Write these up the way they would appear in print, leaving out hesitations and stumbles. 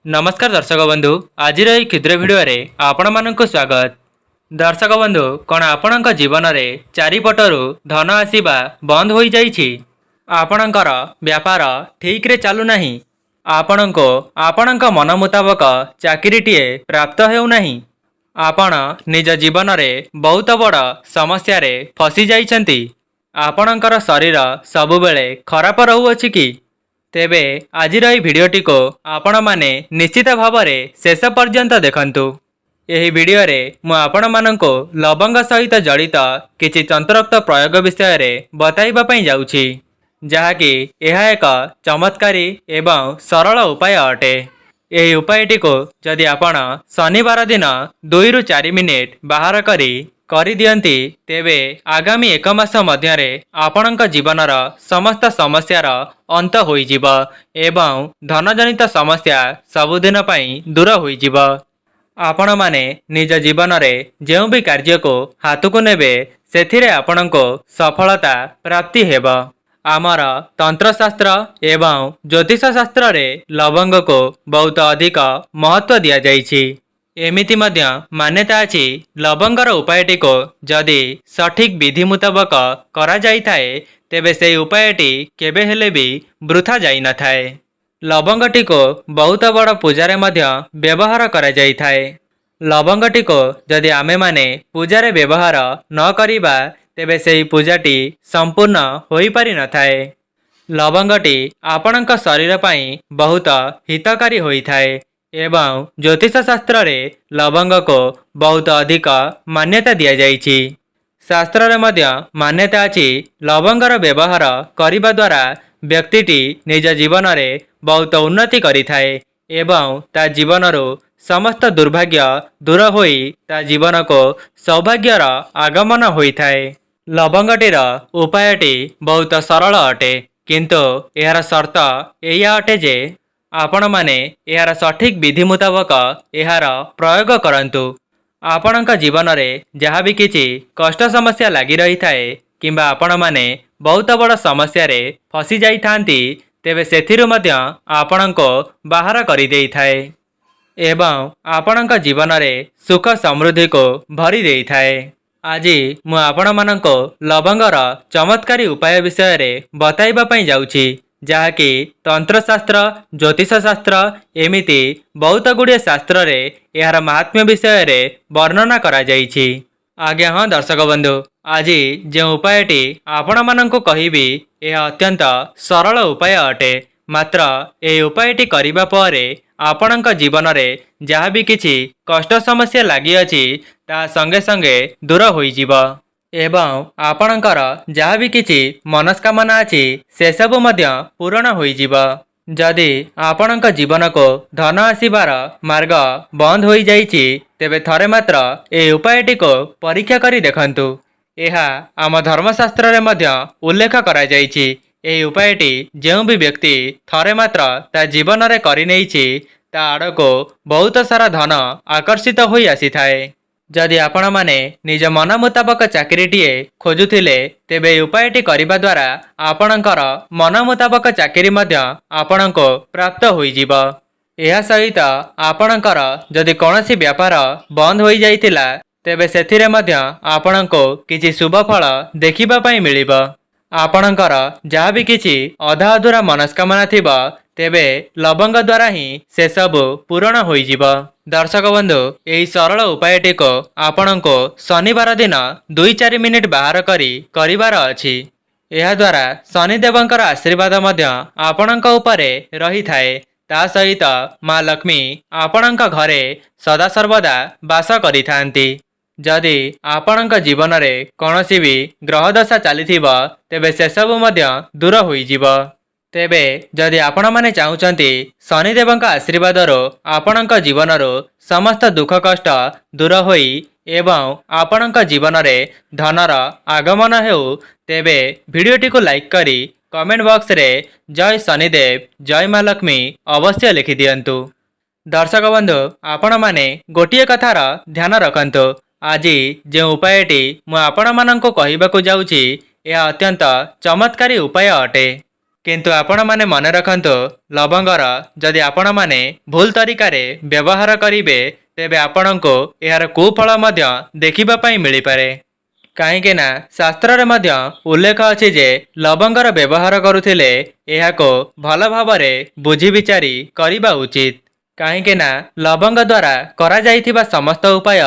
नमस्कार दर्शक बंधु आज क्षुद्र भिडियो आपण मानक स्वागत। दर्शक बंधु कौन आपण जीवन में चारिपटू धन आसवा बंद हो जाइछि? आपणकर व्यापार ठीक रे चलु नहीं? आपण को आपण मन मुताबक चाकरीटीए प्राप्त हेउनाही? आपण निज जीवन में बहुत बड़ समस्या रे फसी जाइछंती? आपणकर शरीर सबुबेले खराब रहुअछि कि? तेबे आज भिडियोटी को आपण माने निश्चित भाव में शेष पर्यंत देखंतु। यही वीडियो रे मु आपण मानको लवंग सहित जड़ित किछि तंत्रोक्त प्रयोग विषय रे बताइबा पई जाउछि, जहाँकि यह एक चमत्कारी एवं सरल उपाय अटे। यही उपायटी को जदि आपण शनिवार दिन 2 ରୁ 4 मिनिट बाहर करी दियंती तेबे आगामी 1 मास मध्यरे आपणक जीवनर समस्त समस्यार अंत होइजिब एवं धनजनित समस्या सबुदिन पई दूर होइजिब। आपण माने निज जीवन रे जेउ भी कार्य को हाथ को नेबे सेथिरे आपणको सफलता प्राप्ति हेब। आमर तंत्रशास्त्र एवं ज्योतिष शास्त्र रे लवंग को बहुत अधिक महत्व दिया जाइछि। एमिति मध्य मान्यता अछि लवंगर उपायटी को जदि सठिक विधि मुताबक करा जाई थाए तेबे से उपायटी केबे हेले भी वृथा जाई न थाए। लवंगटी को बहुत बड़ पूजारे मध्य व्यवहार करा जाई थाए। लवंगटी को जदि आमे माने पूजारे व्यवहार न करिबा तेबे सेही पूजाटी संपूर्ण होई पारि न थाए। लवंगटी आपणक शरीर पई बहुत हितकारी होई थाए एवं ज्योतिष शास्त्र रे लवंग को बहुत अधिक मान्यता दिया जाइछि। शास्त्र रे मध्य मान्यता अछि लवंगर व्यवहार करिबा द्वारा व्यक्तिटी निज जीवन रे बहुत उन्नति करि थाए एवं ता जीवनरो समस्त दुर्भाग्य दूर होई ता जीवन को सौभाग्यर आगमन होई थाए। लवंगटीर उपायटी बहुत सरल अटे, किंतु एहार शर्त एया अटे जे आपण माने एहार सठिक विधि मुताबक एहार प्रयोग करंतु। आपणक जीवन रे जहाँ भी किछि कष्ट समस्या लगी रही थाए किंबा आपण माने बहुत बड़ समस्या रे फसी जाई थांती तेबे सेथिरु मध्य आपणको बाहर करि देई थाए एवं आपणक जीवन रे सुख समृद्धि को भरी देई थाए। आज मु आपण मानको लवंगर चमत्कारी उपाय विषय रे बताइबा पई जाउछि, जहाँकि तंत्रशास्त्र ज्योतिष शास्त्र एमिति बहुत गुड़िए शास्त्र रे यार महात्म्य विषय रे वर्णना करा जाइछि। आज्ञा हाँ दर्शक बंधु, आज जो उपायटी आपण मानंको कहिबी यह अत्यंत सरल उपाय अटे। मात्र ए उपायटी करिबा परे आपणक जीवन रे जहाँ भी किछि कष्ट समस्या लगी अछि ता संगे संगे दूर होइजिब एवं आपणकर जहाँ भी किछि मनस्कामना अछि से सब मध्य पूर्ण होइजिब। जदि आपणक जीवन को धन आसीबार मार्ग बंद हो जाइछि तेबे थरे मात्र ए उपायटी को परीक्षा करी देखंतु। एहा आम धर्मशास्त्र रे मध्य उल्लेख करा जाइछि। ए उपायटी जेउ भी व्यक्ति थरे मात्र ता जीवन रे करि नेइछि ता आड़को बहुत सारा धन आकर्षित होई आसी थाए। जदि आपण माने निज मन मुताबक चाकरीटीए खोजुथिले तेबे उपायटी करिबा द्वारा आपणकर मन मुताबक चाकरी मध्य आपणको प्राप्त होइजिब। एहा सहित आपणकर जदि कोनोसी व्यापार बंद होई जाइतिला तेबे सेथिरे मध्य आपणको किछि शुभ फल देखिबा पई मिलिब। आपणकर जहाँ भी किछि अधा अधूरा मनस्कामना थिबा तेबे लवंग द्वारा ही से सब पूर्ण होइजिब। दर्शक बंधु, यही सरल उपायटी को आपणको शनिवार दिन 2-4 मिनिट बाहर करिबार अछि। एहा द्वारा शनिदेवंकर आशीर्वाद मध्य आपणक उपरे रही थाए। ता सहित माँ लक्ष्मी आपणक घरे सदा सर्वदा वास करिथांती। जदि आपणक जीवन रे कोनोसी भी ग्रहदशा चलिथिबा तेबे से सब मध्य दूर होइजिब। तेबे जदि आपण माने चाहुचंती शनिदेवंक आशीर्वादरो आपणक जीवनरो समस्त दुख कष्ट दूर होई एवं आपणक जीवन रे धनर आगमन हेउ तेबे वीडियोटी को लाइक करी कमेंट बॉक्स रे जय शनिदेव जय माँ लक्ष्मी अवश्य लिखि दियंतु। दर्शक बंधु, आपण माने गोटिए कथार ध्यान रखंतु। आज जो उपायटी मु आपण मानंको कहिबाकु जाउछि यह अत्यंत चमत्कारी उपाय अटे। किंतु आपणमाने मन रखंतु लवंगर जदि आपणमाने भूल तरीकारे व्यवहार करिवे तेबे आपणको एहार कुफल मध्य देखिबा पई मिली पारे। काहेकि ना शास्त्र रे मध्य उल्लेख अछि जे लवंगर व्यवहार करुथिले एहाको भल भावरे बुझी विचारी करिबा उचित। काहेकि ना लवंग द्वारा करा जाइथिबा समस्त उपाय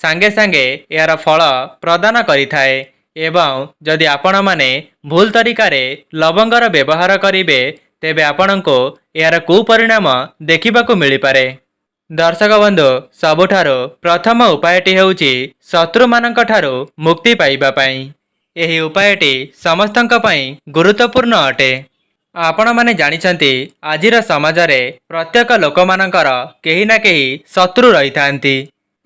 सांगे सांगे एहार फल प्रदान करिथाए एवं जदि आपण माने भूल तरीकारे लवंगर व्यवहार करिवे तेबे आपणको एहार कुपरिणाम देखिबाकू मिली पारे। दर्शक बंधु सबुठारो प्रथम उपायटी हेउची शत्रु मानक ठारो मुक्ति पाइबा पई। एही उपायटी समस्तंक पई गुरुत्वपूर्ण अटे। आपण माने जानिछंती आजिर समाज रे प्रत्येक लोक मानकर केही ना केही शत्रु रही थांती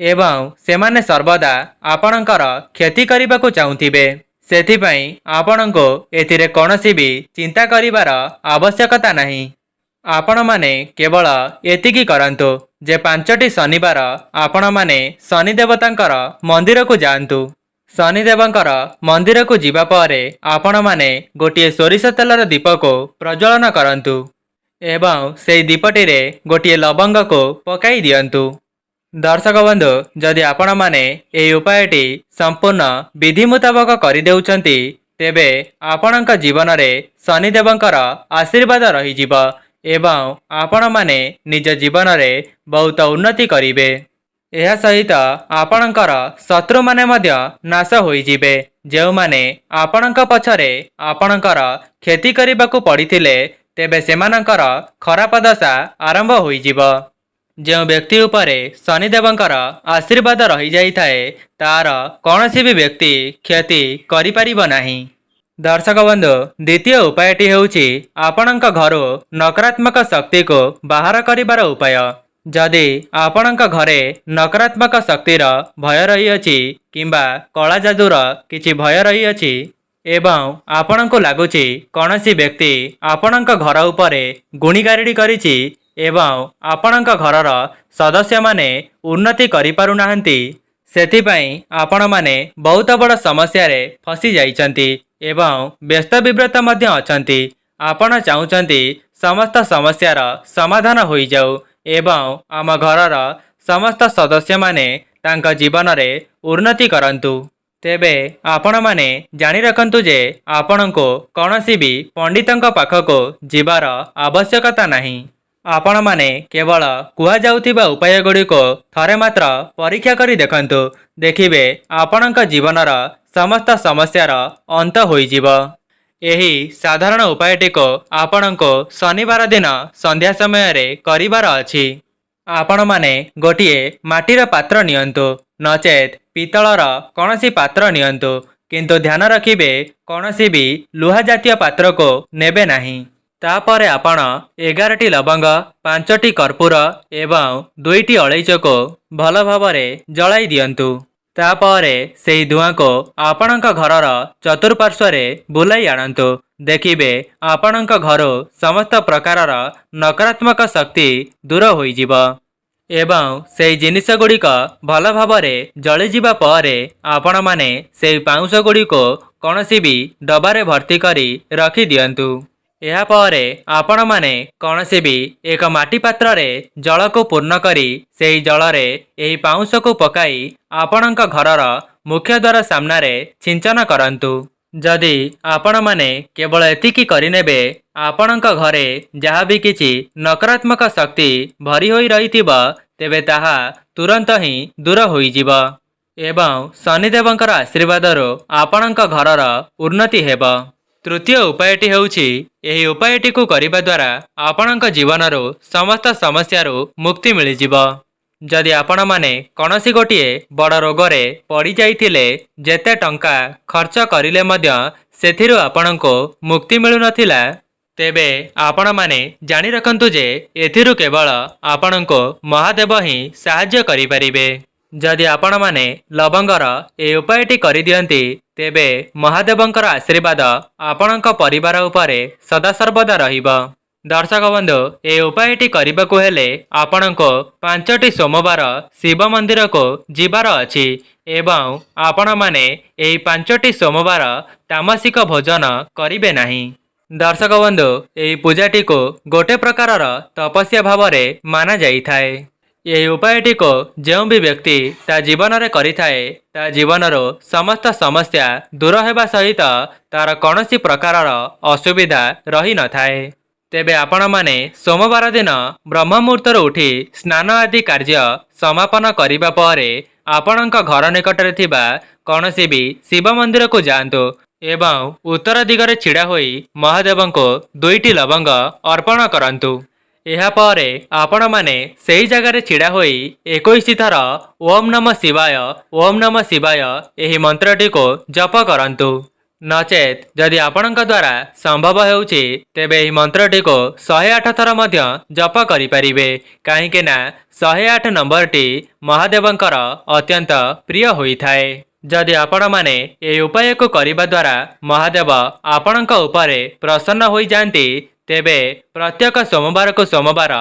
एवं सेमाने सर्वदा आपणकर क्षति करिबाकू चाहुथिबे। सेथिपई आपणको एथिरे कोनोसी भी चिंता करिवार आवश्यकता नहीं। आपण माने केवल एतिकी करंतु जे 5टी शनिवार आपण माने शनि देवतांकर मंदिर को जांतु। शनिदेवंकर मंदिर को जीवा परे आपण माने गोटिए सोरिष तेलर दीप को प्रज्वलन करंतु एवं सेई दीपटी रे गोटिए लवंग को पकाई दियंतु। दर्शक बंधु जदि आपण माने एई उपायटी संपूर्ण विधि मुताबक करि देउछंती तेबे आपणक जीवन रे शनिदेवंकर आशीर्वाद रही जिवो एवं आपण माने निज जीवन रे बहुत उन्नति करिवे। एहा सहित आपणकर शत्रु माने मध्य नाश होई जिवे जेउ माने आपणक पछरे आपणकर क्षति करिबाकू पड़िथिले तेबे सेमानकर खराप दशा आरंभ होई जिवो। जो व्यक्ति उपरे शनिदेवंकर आशीर्वाद रही जाइए तार कौनसी भी व्यक्ति क्षति करि परिबो नाही। दर्शक बंधु द्वितीय उपायटी हेउची आपणक घरो नकारात्मक शक्ति को बाहर करिबार उपाय। जदि आपणक घरे नकारात्मक शक्तिर भय रही अछि किंबा कला जादूर किछि भय रही अछि एवं आपणको लागुची कौनसी व्यक्ति आपणक घर उपरे गुणीगारिडी करिछि एवं आपणक घरर सदस्य माने उन्नति करि पारु नाहंती सेथिपई आपण माने बहुत बड़ समस्या रे फसी जाइछंती एवं व्यस्त विव्रत मध्य अछंती। आपण चाहुचंती समस्त समस्यार समाधान होई जाऊ एवं आम घरर समस्त सदस्य माने तांका जीवन रे उन्नति करंतु तेबे आपण माने जानि रखंतु जे आपणको कौनसी भी पंडितंक पाखको जीवार आवश्यकता नहीं। आपण माने केवल कुहा जाउथिबा उपाय गुड़िको थरे मात्र परीक्षा करी देखंतु देखिबे आपणक जीवनर समस्त समस्यार अंत होई जिवो। एही साधारण उपायटी को आपणको शनिवार दिन संध्या समय रे करिवार अछि। आपण माने गोटिए माटीर पात्र नियंतु नचेत पितलर कौनसी पात्र नियंतु किंतु ध्यान रखिबे कौनसी भी लुहा जातीय पात्र को नेबे नहीं। तापरे आपण 11टी लवंग 5टी कर्पूर एवं 2टी अलैच को भल भावरे जलाई दियंतु। तापरे सेही धुआं को आपणक घरर चतुर्पार्श्वरे बुलाई आणंतु देखिबे आपणक घरो समस्त प्रकारर नकारात्मक शक्ति दूर होई जिवो एवं सेही जिनिस गुड़िक भल भावरे जली जिबा परे आपण माने सेही पाउंस गुड़िको कौनसी भी डबारे भर्ती करी रखी दियंतु। एहा परे आपण माने कौनसी भी एक माटी पात्र रे जल को पूर्ण करी सेही जल रे एही पाउंस को पकाई आपणक घरर मुख्य द्वार सामना रे सिंचन करंतु। जदि आपण माने केवल एतिकी करिनेबे आपणक घरे जहा भी किछि नकारात्मक शक्ति भरी होई रहिथिबा तेबे ताहा तुरंत ही दूर होई जिवो एवं शनिदेवंकर आशीर्वादरो आपणक घरर उन्नति हेबो। तृतीय उपायटी हेउछि एही उपायटी को करिबा द्वारा आपणक जीवनरो समस्त समस्यारो मुक्ति मिली जिवो। जदि आपण माने कौनसी गोटिए बड़ रोगरे पड़ी जाइथिले जेते टंका खर्च करिले मध्य सेथिरु आपणको मुक्ति मिलु नथिला तेबे आपण माने जानि रखंतु जे एथिरु केवल आपणको महादेव ही साहाय्य करि परिबे। जदि आपण माने लवंगर ए उपायटी करि दियंती तेबे महादेवंकर आशीर्वाद आपणक परिवार उपरे सदा सर्वदा रहिबो। दर्शक बंधु ए उपायटी करिबाकू हेले आपणको 5टी सोमवार शिव मंदिर को जीवार अछि एवं आपण माने एही 5टी सोमवार तामसिक भोजन करिबे नाही। दर्शक बंधु ଏହି ପୂଜାଟିକୁ गोटे प्रकारर तपस्या भावरे माना जाइथाए। ଏହି ଉପାୟଟିକୁ ଯେଉଁ ବି ବ୍ୟକ୍ତି ତା ଜୀବନରେ କରିଥାଏ ତା ଜୀବନରୁ ସମସ୍ତ ସମସ୍ୟା ଦୂର ହେବା ସହିତ ତାର କୌଣସି ପ୍ରକାରର ଅସୁବିଧା ରହିନଥାଏ। ତେବେ ଆପଣମାନେ ସୋମବାର ଦିନ ବ୍ରହ୍ମ ମୁହୂର୍ତ୍ତରୁ ଉଠି ସ୍ନାନ ଆଦି କାର୍ଯ୍ୟ ସମାପନ କରିବା ପରେ ଆପଣଙ୍କ ଘର ନିକଟରେ ଥିବା କୌଣସି ବି ଶିବ ମନ୍ଦିରକୁ ଯାଆନ୍ତୁ ଏବଂ ଉତ୍ତର ଦିଗରେ ଛିଡ଼ା ହୋଇ ମହାଦେବଙ୍କୁ 2ଟି ଲବଙ୍ଗ ଅର୍ପଣ କରନ୍ତୁ। ଏହାପରେ ଆପଣମାନେ ସେହି ଜାଗାରେ ଛିଡ଼ା ହୋଇ 21 ଥର ଓମ୍ ନମଃ ଶିବାୟ ଏହି ମନ୍ତ୍ରଟିକୁ ଜପ କରନ୍ତୁ। ନଚେତ୍ ଯଦି ଆପଣଙ୍କ ଦ୍ୱାରା ସମ୍ଭବ ହେଉଛି ତେବେ ଏହି ମନ୍ତ୍ରଟିକୁ 108 ଥର ମଧ୍ୟ ଜପ କରିପାରିବେ, କାହିଁକି ନା 108 ନମ୍ବରଟି ମହାଦେବଙ୍କର ଅତ୍ୟନ୍ତ ପ୍ରିୟ ହୋଇଥାଏ। ଯଦି ଆପଣମାନେ ଏହି ଉପାୟକୁ କରିବା ଦ୍ୱାରା ମହାଦେବ ଆପଣଙ୍କ ଉପରେ ପ୍ରସନ୍ନ ହୋଇଯାଆନ୍ତି ତେବେ ପ୍ରତ୍ୟେକ ସୋମବାରକୁ ସୋମବାର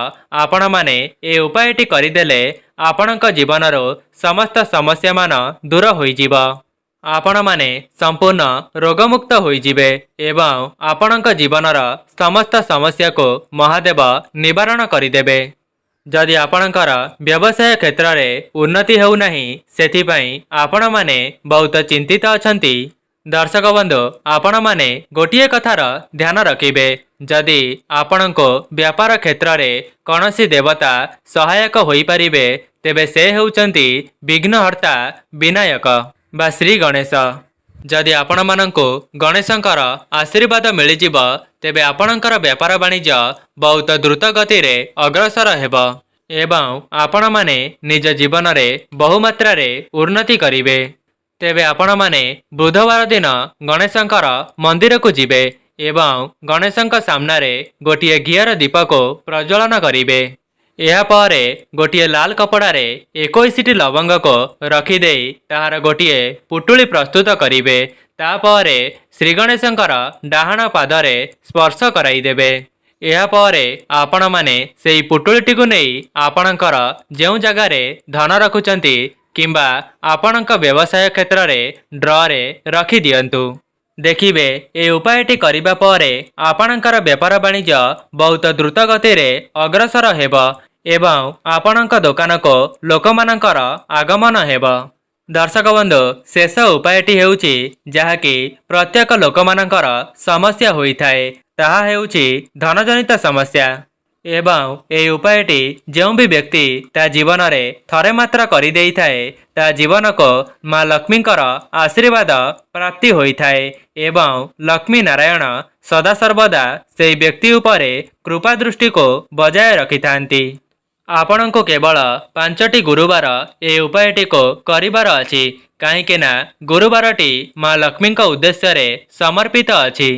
ଆପଣମାନେ ଏହି ଉପାୟଟି କରିଦେଲେ ଆପଣଙ୍କ ଜୀବନରୁ ସମସ୍ତ ସମସ୍ୟାମାନ ଦୂର ହୋଇଯିବ। ଆପଣମାନେ ସମ୍ପୂର୍ଣ୍ଣ ରୋଗମୁକ୍ତ ହୋଇଯିବେ ଏବଂ ଆପଣଙ୍କ ଜୀବନର ସମସ୍ତ ସମସ୍ୟାକୁ ମହାଦେବ ନିବାରଣ କରିଦେବେ। ଯଦି ଆପଣଙ୍କର ବ୍ୟବସାୟ କ୍ଷେତ୍ରରେ ଉନ୍ନତି ହେଉନାହିଁ ସେଥିପାଇଁ ଆପଣମାନେ ବହୁତ ଚିନ୍ତିତ ଅଛନ୍ତି, ଦର୍ଶକ ବନ୍ଧୁ ଆପଣମାନେ ଗୋଟିଏ କଥାର ଧ୍ୟାନ ରଖିବେ, ଯଦି ଆପଣଙ୍କୁ ବ୍ୟାପାର କ୍ଷେତ୍ରରେ କୌଣସି ଦେବତା ସହାୟକ ହୋଇପାରିବେ ତେବେ ସେ ହେଉଛନ୍ତି ବିଘ୍ନହର୍ତ୍ତା ବିନାୟକ ବା ଶ୍ରୀ ଗଣେଶ। ଯଦି ଆପଣମାନଙ୍କୁ ଗଣେଶଙ୍କର ଆଶୀର୍ବାଦ ମିଳିଯିବ ତେବେ ଆପଣଙ୍କର ବ୍ୟାପାର ବାଣିଜ୍ୟ ବହୁତ ଦ୍ରୁତ ଗତିରେ ଅଗ୍ରସର ହେବ ଏବଂ ଆପଣମାନେ ନିଜ ଜୀବନରେ ବହୁମାତ୍ରାରେ ଉନ୍ନତି କରିବେ। ତେବେ ଆପଣମାନେ ବୁଧବାର ଦିନ ଗଣେଶଙ୍କର ମନ୍ଦିରକୁ ଯିବେ ଏବଂ ଗଣେଶଙ୍କ ସାମ୍ନାରେ ଗୋଟିଏ ଘିଅର ଦୀପକୁ ପ୍ରଜ୍ୱଳନ କରିବେ। ଏହାପରେ ଗୋଟିଏ ଲାଲ କପଡ଼ାରେ 21ଟି ଲବଙ୍ଗକୁ ରଖିଦେଇ ତାହାର ଗୋଟିଏ ପୁଟୁଳି ପ୍ରସ୍ତୁତ କରିବେ। ତାପରେ ଶ୍ରୀଗଣେଶଙ୍କର ଡାହାଣ ପାଦରେ ସ୍ପର୍ଶ କରାଇଦେବେ। ଏହାପରେ ଆପଣମାନେ ସେହି ପୁଟୁଳିଟିକୁ ନେଇ ଆପଣଙ୍କର ଯେଉଁ ଜାଗାରେ ଧନ ରଖୁଛନ୍ତି କିମ୍ବା ଆପଣଙ୍କ ବ୍ୟବସାୟ କ୍ଷେତ୍ରରେ ଡ୍ରରେ ରଖିଦିଅନ୍ତୁ। ଦେଖିବେ ଏହି ଉପାୟଟି କରିବା ପରେ ଆପଣଙ୍କର ବେପାର ବାଣିଜ୍ୟ ବହୁତ ଦ୍ରୁତ ଗତିରେ ଅଗ୍ରସର ହେବ ଏବଂ ଆପଣଙ୍କ ଦୋକାନକୁ ଲୋକମାନଙ୍କର ଆଗମନ ହେବ। ଦର୍ଶକ ବନ୍ଧୁ ଶେଷ ଉପାୟଟି ହେଉଛି ଯାହାକି ପ୍ରତ୍ୟେକ ଲୋକମାନଙ୍କର ସମସ୍ୟା ହୋଇଥାଏ, ତାହା ହେଉଛି ଧନଜନିତ ସମସ୍ୟା ଏବଂ ଏହି ଉପାୟଟି ଯେଉଁ ବି ବ୍ୟକ୍ତି ତା ଜୀବନରେ ଥରେ ମାତ୍ର କରିଦେଇଥାଏ ତା ଜୀବନକୁ ମା ଲକ୍ଷ୍ମୀଙ୍କର ଆଶୀର୍ବାଦ ପ୍ରାପ୍ତି ହୋଇଥାଏ ଏବଂ ଲକ୍ଷ୍ମୀ ନାରାୟଣ ସଦାସର୍ବଦା ସେହି ବ୍ୟକ୍ତି ଉପରେ କୃପା ଦୃଷ୍ଟିକୁ ବଜାୟ ରଖିଥାନ୍ତି। ଆପଣଙ୍କୁ କେବଳ 5ଟି ଗୁରୁବାର ଏହି ଉପାୟଟିକୁ କରିବାର ଅଛି, କାହିଁକି ନା ଗୁରୁବାରଟି ମା ଲକ୍ଷ୍ମୀଙ୍କ ଉଦ୍ଦେଶ୍ୟରେ ସମର୍ପିତ ଅଛି।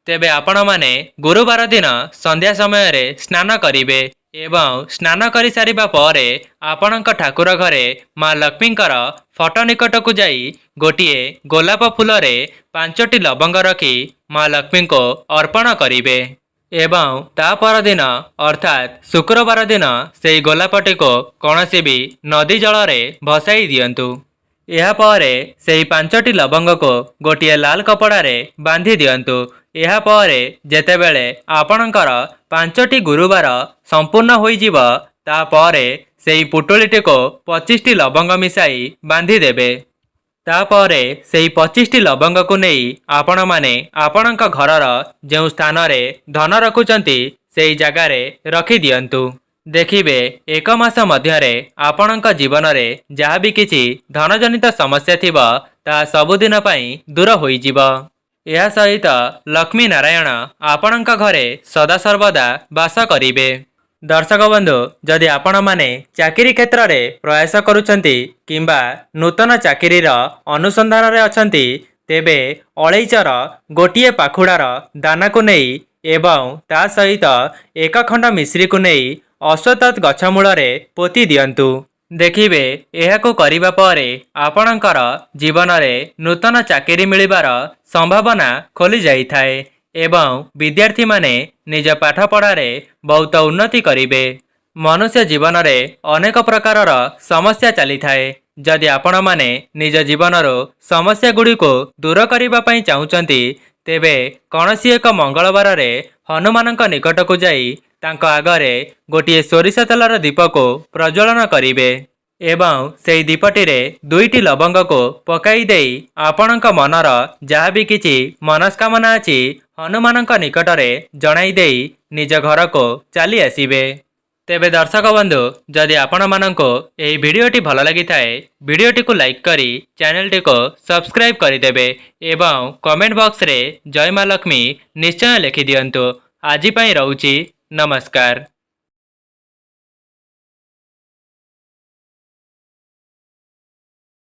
ତେବେ ଆପଣମାନେ ଗୁରୁବାର ଦିନ ସନ୍ଧ୍ୟା ସମୟରେ ସ୍ନାନ କରିବେ ଏବଂ ସ୍ନାନ କରିସାରିବା ପରେ ଆପଣଙ୍କ ଠାକୁର ଘରେ ମା ଲକ୍ଷ୍ମୀଙ୍କର ଫଟୋ ନିକଟକୁ ଯାଇ ଗୋଟିଏ ଗୋଲାପ ଫୁଲରେ 5ଟି ଲବଙ୍ଗ ରଖି ମା ଲକ୍ଷ୍ମୀଙ୍କୁ ଅର୍ପଣ କରିବେ ଏବଂ ତା ପରଦିନ ଅର୍ଥାତ୍ ଶୁକ୍ରବାର ଦିନ ସେହି ଗୋଲାପଟିକୁ କୌଣସି ବି ନଦୀ ଜଳରେ ଭସାଇ ଦିଅନ୍ତୁ। ଏହାପରେ ସେହି 5ଟି ଲବଙ୍ଗକୁ ଗୋଟିଏ ଲାଲ କପଡ଼ାରେ ବାନ୍ଧି ଦିଅନ୍ତୁ। ଏହାପରେ ଯେତେବେଳେ ଆପଣଙ୍କର 5ଟି ଗୁରୁବାର ସମ୍ପୂର୍ଣ୍ଣ ହୋଇଯିବ ତାପରେ ସେହି ପୁଟୁଳିଟିକୁ 25ଟି ଲବଙ୍ଗ ମିଶାଇ ବାନ୍ଧିଦେବେ। ତାପରେ ସେହି 25ଟି ଲବଙ୍ଗକୁ ନେଇ ଆପଣମାନେ ଆପଣଙ୍କ ଘରର ଯେଉଁ ସ୍ଥାନରେ ଧନ ରଖୁଛନ୍ତି ସେହି ଜାଗାରେ ରଖିଦିଅନ୍ତୁ। ଦେଖିବେ 1 ମାସ ମଧ୍ୟରେ ଆପଣଙ୍କ ଜୀବନରେ ଯାହା ବି କିଛି ଧନଜନିତ ସମସ୍ୟା ଥିବ ତାହା ସବୁଦିନ ପାଇଁ ଦୂର ହୋଇଯିବ। ଏହା ସହିତ ଲକ୍ଷ୍ମୀ ନାରାୟଣ ଆପଣଙ୍କ ଘରେ ସଦାସର୍ବଦା ବାସ କରିବେ। ଦର୍ଶକ ବନ୍ଧୁ ଯଦି ଆପଣମାନେ ଚାକିରି କ୍ଷେତ୍ରରେ ପ୍ରୟାସ କରୁଛନ୍ତି କିମ୍ବା ନୂତନ ଚାକିରିର ଅନୁସନ୍ଧାନରେ ଅଛନ୍ତି ତେବେ ଅଳେଇଚର ଗୋଟିଏ ପାଖୁଡ଼ାର ଦାନାକୁ ନେଇ ଏବଂ ତା ସହିତ 1 ଖଣ୍ଡ ମିଶ୍ରିକୁ ନେଇ ଅଶ୍ୱତଥ ଗଛ ମୂଳରେ ପୋତି ଦିଅନ୍ତୁ। ଦେଖିବେ ଏହାକୁ କରିବା ପରେ ଆପଣଙ୍କର ଜୀବନରେ ନୂତନ ଚାକିରି ମିଳିବାର ସମ୍ଭାବନା ଖୋଲି ଯାଇଥାଏ ଏବଂ ବିଦ୍ୟାର୍ଥୀମାନେ ନିଜ ପାଠପଢ଼ାରେ ବହୁତ ଉନ୍ନତି କରିବେ। ମନୁଷ୍ୟ ଜୀବନରେ ଅନେକ ପ୍ରକାରର ସମସ୍ୟା ଚାଲିଥାଏ। ଯଦି ଆପଣମାନେ ନିଜ ଜୀବନରୁ ସମସ୍ୟାଗୁଡ଼ିକୁ ଦୂର କରିବା ପାଇଁ ଚାହୁଁଛନ୍ତି ତେବେ କୌଣସି ଏକ ମଙ୍ଗଳବାରରେ ହନୁମାନଙ୍କ ନିକଟକୁ ଯାଇ ତାଙ୍କ ଆଗରେ ଗୋଟିଏ ସୋରିଷ ତେଲର ଦୀପକୁ ପ୍ରଜ୍ୱଳନ କରିବେ ଏବଂ ସେହି ଦୀପଟିରେ 2ଟି ଲବଙ୍ଗକୁ ପକାଇ ଦେଇ ଆପଣଙ୍କ ମନର ଯାହା ବି କିଛି ମନସ୍କାମନା ଅଛି ହନୁମାନଙ୍କ ନିକଟରେ ଜଣାଇ ଦେଇ ନିଜ ଘରକୁ ଚାଲି ଆସିବେ। ତେବେ ଦର୍ଶକ ବନ୍ଧୁ, ଯଦି ଆପଣମାନଙ୍କୁ ଏହି ଭିଡ଼ିଓଟି ଭଲ ଲାଗିଥାଏ ଭିଡ଼ିଓଟିକୁ ଲାଇକ୍ କରି ଚ୍ୟାନେଲଟିକୁ ସବସ୍କ୍ରାଇବ୍ କରିଦେବେ ଏବଂ କମେଣ୍ଟ ବକ୍ସରେ ଜୟ ମା ଲକ୍ଷ୍ମୀ ନିଶ୍ଚୟ ଲେଖିଦିଅନ୍ତୁ। ଆଜି ପାଇଁ ରହୁଛି, ନମସ୍କାର।